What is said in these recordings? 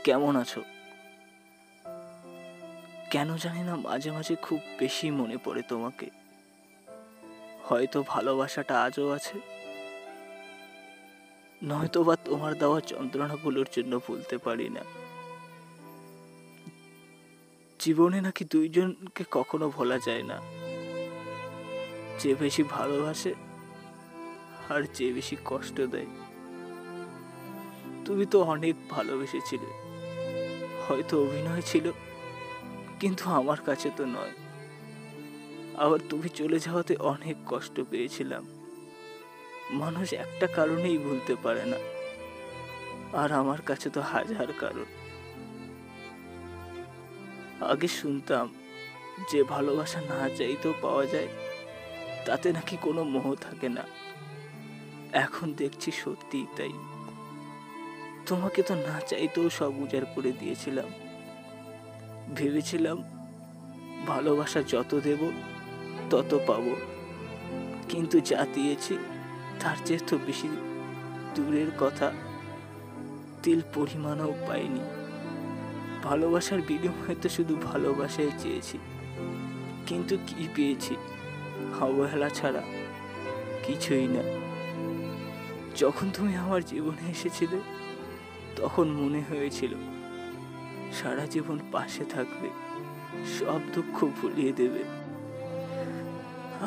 কেমন আছো? কেন জানি না মাঝে মাঝে খুব বেশি মনে পড়ে তোমাকে। হয়তো ভালোবাসাটা আজও আছে, নয়তো বা তোমার দেওয়া যন্ত্রণাগুলোর জন্য ভুলতে পারি না। জীবনে নাকি দুইজনকে কখনো ভোলা যায় না, যে বেশি ভালোবাসে আর যে বেশি কষ্ট দেয়। তুমি তো অনেক ভালোবেসেছিলে, হয়তো অভিনয় ছিল, কিন্তু আমার কাছে তো নয়। আবার তুমি চলে যাওয়াতে অনেক কষ্ট পেয়েছিলাম। মানুষ একটা কারণেই ভুলতে পারে না, আর আমার কাছে তো হাজার কারণ। আগে শুনতাম যে ভালোবাসা না চাইতেও পাওয়া যায়, তাতে নাকি কোনো মোহ থাকে না। এখন দেখছি সত্যিই তাই। তোমাকে তো না চাইতেও সব উজাড় করে দিয়েছিলাম। ভেবেছিলাম ভালোবাসা যত দেব তত পাবো, কিন্তু যা দিয়েছি তার চেয়ে তো বেশি দূরের কথা, তিল পরিমাণও পাইনি। ভালোবাসার বিনিময়ে তো শুধু ভালোবাসাই চেয়েছি, কিন্তু কি পেয়েছি? অবহেলা ছাড়া কিছুই না। যখন তুমি আমার জীবনে এসেছিলে, তখন মনে হয়েছিল সারা জীবন পাশে থাকবে, সব দুঃখ ভুলিয়ে দেবে,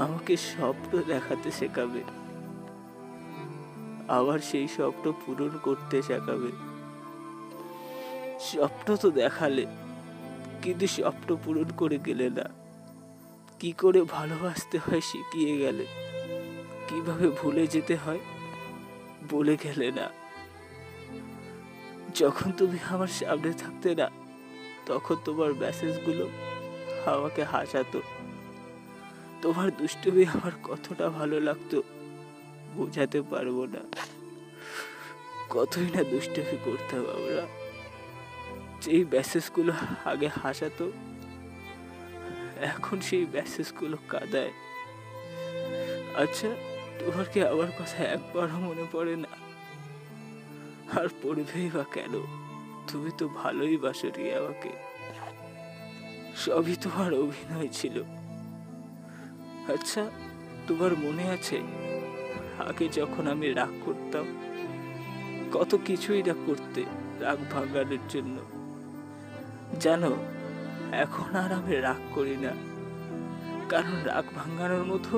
আমাকে স্বপ্ন দেখাতে শেখাবে, আবার সেই স্বপ্ন পূরণ করতে শেখাবে। স্বপ্ন তো দেখালে, কিন্তু স্বপ্ন পূরণ করে গেলে না। কি করে ভালোবাসতে হয় শিখিয়ে গেলে, কিভাবে ভুলে যেতে হয় বলে গেলে না। যখন তুমি আমার সামনে থাকতে না, তখন তোমার মেসেজগুলো আমাকে হাসাতো। তোমার দুষ্টুমি আমার কতটা ভালো লাগতো বোঝাতে পারবো না। কতই না দুষ্টুমি করতাম আমরা। যেই মেসেজগুলো আগে হাসাতো, এখন সেই মেসেজগুলো কাঁদায়। আচ্ছা, তোমার কি আমার কথা একবারও মনে পড়ে না? আর পড়বেই বা কেন? তুমি তো ভালোই বাসো আমাকে। সবই তোমার অভিনয় ছিল। আচ্ছা, তোমার মনে আছে আগে যখন আমি রাগ করতাম, কত কিছুই না করতে রাগ ভাঙানোর জন্য? জানো, এখন আর আমি রাগ করি না, কারণ রাগ ভাঙানোর মতো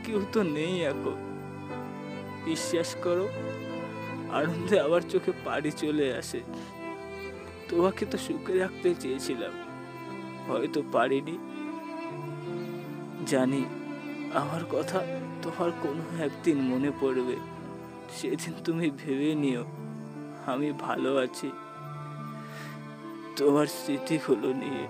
কেউ তো নেই এখন। বিশ্বাস করো, আনন্দে আমার চোখে পানি চলে আসে। তোমাকে তো সুখে রাখতে চেয়েছিলাম, হয়তো পারিনি। জানি আমার কথা তোমার কোনো একদিন মনে পড়বে। সেদিন তুমি ভেবে নিও আমি ভালো আছি তোমার স্মৃতিগুলো নিয়ে।